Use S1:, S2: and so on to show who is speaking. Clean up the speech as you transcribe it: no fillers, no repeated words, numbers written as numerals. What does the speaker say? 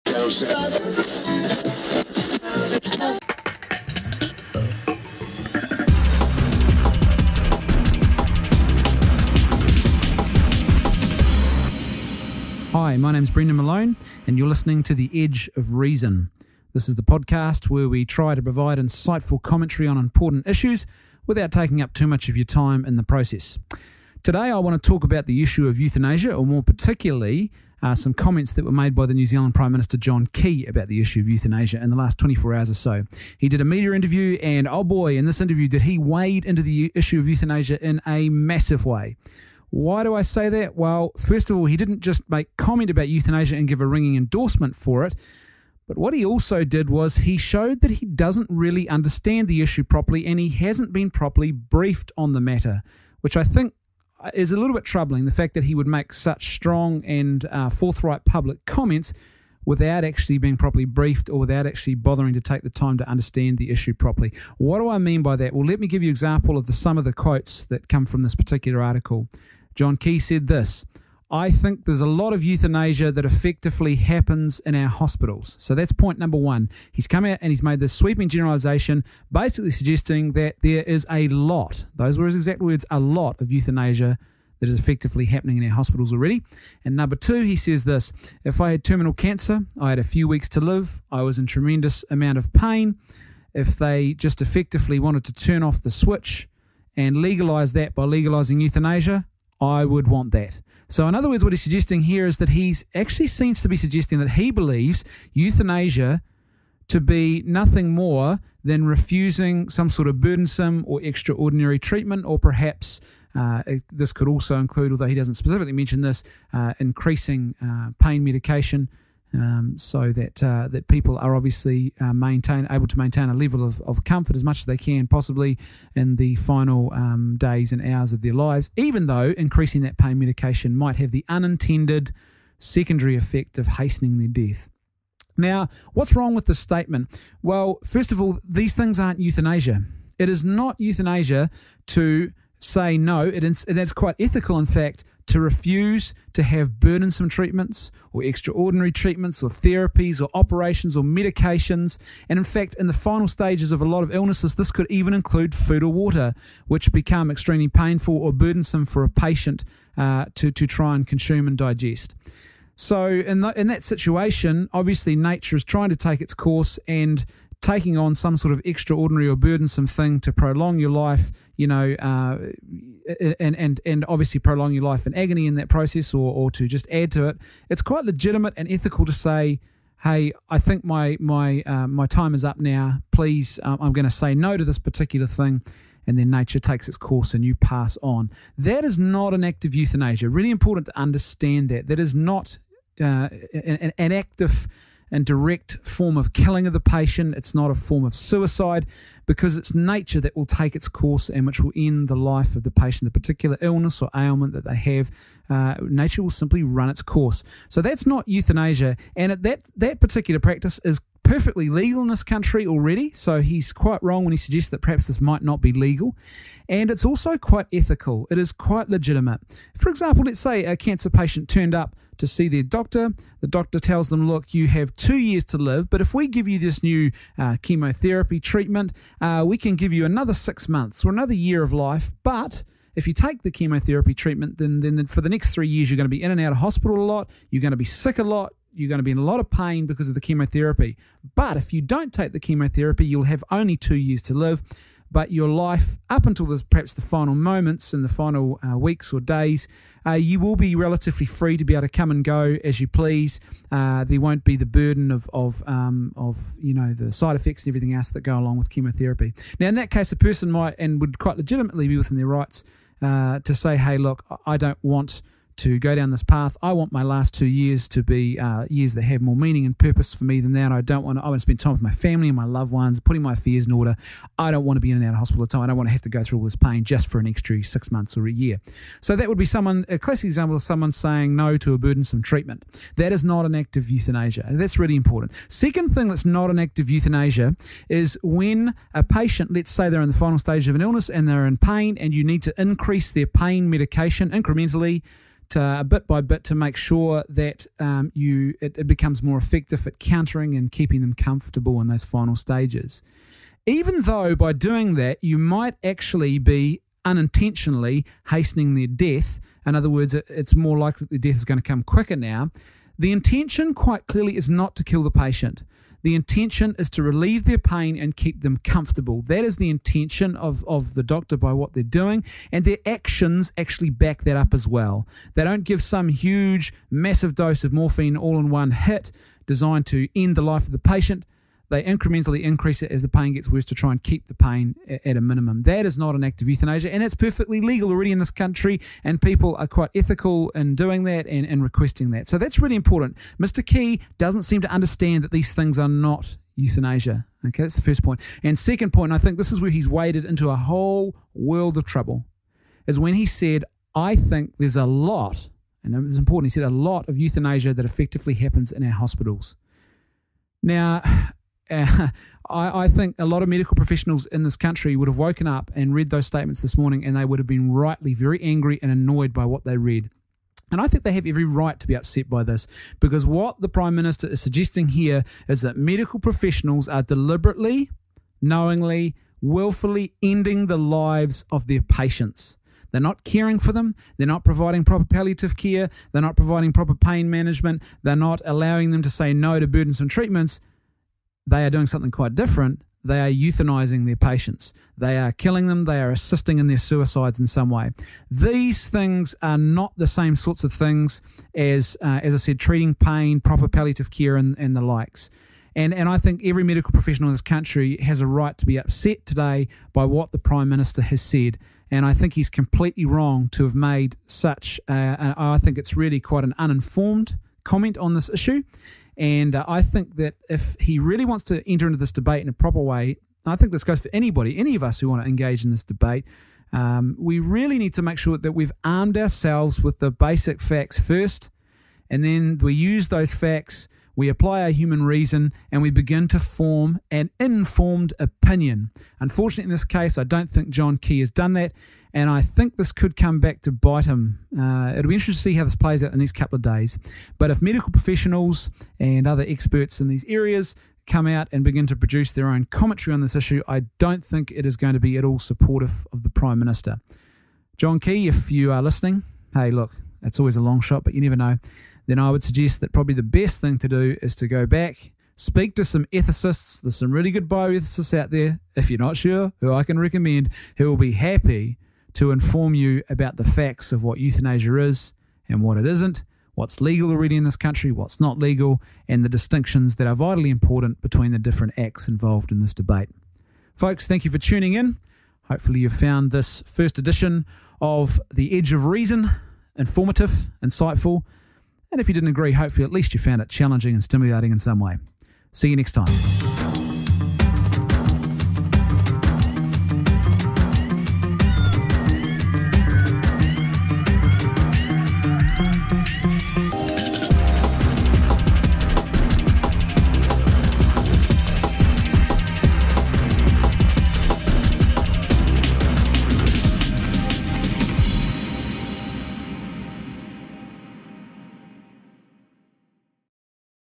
S1: Hi, my name's Brendan Malone, and you're listening to The Edge of Reason. This is the podcast where we try to provide insightful commentary on important issues without taking up too much of your time in the process. Today, I want to talk about the issue of euthanasia, or more particularly, some comments that were made by the New Zealand Prime Minister John Key about the issue of euthanasia in the last 24 hours or so. He did a media interview, and oh boy, in this interview, did he wade into the issue of euthanasia in a massive way. Why do I say that? Well, first of all, he didn't just make comment about euthanasia and give a ringing endorsement for it, but what he also did was he showed that he doesn't really understand the issue properly, and he hasn't been properly briefed on the matter, which I think is a little bit troubling, the fact that he would make such strong and forthright public comments without actually being properly briefed or without actually bothering to take the time to understand the issue properly. What do I mean by that? Well, let me give you an example of some of the quotes that come from this particular article. John Key said this: "I think there's a lot of euthanasia that effectively happens in our hospitals." So that's point number one. He's come out and he's made this sweeping generalisation, basically suggesting that there is a lot, those were his exact words, a lot of euthanasia that is effectively happening in our hospitals already. And number two, he says this: "If I had terminal cancer, I had a few weeks to live, I was in tremendous amount of pain. If they just effectively wanted to turn off the switch and legalise that by legalising euthanasia, I would want that." So in other words, what he's suggesting here is that he's actually seems to be suggesting that he believes euthanasia to be nothing more than refusing some sort of burdensome or extraordinary treatment, or perhaps this could also include, although he doesn't specifically mention this, increasing pain medication, so that people are obviously able to maintain a level of comfort as much as they can possibly in the final days and hours of their lives, even though increasing that pain medication might have the unintended secondary effect of hastening their death. Now, what's wrong with this statement? Well, first of all, these things aren't euthanasia. It is not euthanasia to say no. It is quite ethical, in fact, to refuse to have burdensome treatments or extraordinary treatments or therapies or operations or medications. And in fact, in the final stages of a lot of illnesses, this could even include food or water, which become extremely painful or burdensome for a patient to try and consume and digest. So in that situation, obviously nature is trying to take its course and taking on some sort of extraordinary or burdensome thing to prolong your life, and obviously prolong your life in agony in that process, or to just add to it. It's quite legitimate and ethical to say, hey, I think my time is up now. Please, I'm going to say no to this particular thing. And then nature takes its course and you pass on. That is not an act of euthanasia. Really important to understand that. That is not an active and direct form of killing of the patient. It's not a form of suicide, because it's nature that will take its course and which will end the life of the patient, the particular illness or ailment that they have. Nature will simply run its course. So that's not euthanasia, and that particular practice is perfectly legal in this country already, so he's quite wrong when he suggests that perhaps this might not be legal. And it's also quite ethical. It is quite legitimate. For example, let's say a cancer patient turned up to see their doctor. The doctor tells them, look, you have 2 years to live, but if we give you this new chemotherapy treatment, we can give you another 6 months or another year of life, but if you take the chemotherapy treatment, then for the next 3 years, you're going to be in and out of hospital a lot, you're going to be sick a lot, you're going to be in a lot of pain because of the chemotherapy. But if you don't take the chemotherapy, you'll have only 2 years to live, but your life, up until perhaps the final moments and the final weeks or days, you will be relatively free to be able to come and go as you please. There won't be the burden of the side effects and everything else that go along with chemotherapy. Now, in that case, a person might and would quite legitimately be within their rights to say, hey, look, I don't want to go down this path. I want my last 2 years to be years that have more meaning and purpose for me than that. I want to spend time with my family and my loved ones, putting my affairs in order. I don't want to be in and out of hospital all the time. I don't want to have to go through all this pain just for an extra 6 months or a year. So that would be a classic example of someone saying no to a burdensome treatment. That is not an act of euthanasia. That's really important. Second thing that's not an act of euthanasia is when a patient, let's say they're in the final stage of an illness and they're in pain, and you need to increase their pain medication incrementally bit by bit to make sure that it becomes more effective at countering and keeping them comfortable in those final stages. Even though by doing that, you might actually be unintentionally hastening their death. In other words, it's more likely the death is going to come quicker now. The intention quite clearly is not to kill the patient. The intention is to relieve their pain and keep them comfortable. That is the intention of the doctor by what they're doing, and their actions actually back that up as well. They don't give some huge, massive dose of morphine all in one hit designed to end the life of the patient. They incrementally increase it as the pain gets worse to try and keep the pain at a minimum. That is not an act of euthanasia, and it's perfectly legal already in this country, and people are quite ethical in doing that and requesting that. So that's really important. Mr. Key doesn't seem to understand that these things are not euthanasia. Okay, that's the first point. And second point, and I think this is where he's waded into a whole world of trouble, is when he said, I think there's a lot, and it's important, he said a lot of euthanasia that effectively happens in our hospitals. Now, I think a lot of medical professionals in this country would have woken up and read those statements this morning, and they would have been rightly very angry and annoyed by what they read. And I think they have every right to be upset by this, because what the Prime Minister is suggesting here is that medical professionals are deliberately, knowingly, willfully ending the lives of their patients. They're not caring for them. They're not providing proper palliative care. They're not providing proper pain management. They're not allowing them to say no to burdensome treatments. They are doing something quite different. They are euthanizing their patients. They are killing them. They are assisting in their suicides in some way. These things are not the same sorts of things as I said, treating pain, proper palliative care, and the likes. And I think every medical professional in this country has a right to be upset today by what the Prime Minister has said. And I think he's completely wrong to have made such, I think it's really quite an uninformed comment on this issue. And I think that if he really wants to enter into this debate in a proper way, I think this goes for anybody, any of us who want to engage in this debate, we really need to make sure that we've armed ourselves with the basic facts first, and then we use those facts, we apply our human reason, and we begin to form an informed opinion. Unfortunately, in this case, I don't think John Key has done that, and I think this could come back to bite him. It'll be interesting to see how this plays out in the next couple of days. But if medical professionals and other experts in these areas come out and begin to produce their own commentary on this issue, I don't think it is going to be at all supportive of the Prime Minister. John Key, if you are listening, hey, look, it's always a long shot, but you never know. Then I would suggest that probably the best thing to do is to go back, speak to some ethicists. There's some really good bioethicists out there, if you're not sure, who I can recommend, who will be happy to inform you about the facts of what euthanasia is and what it isn't, what's legal already in this country, what's not legal, and the distinctions that are vitally important between the different acts involved in this debate. Folks, thank you for tuning in. Hopefully you've found this first edition of The Edge of Reason informative, insightful, and if you didn't agree, hopefully at least you found it challenging and stimulating in some way. See you next time.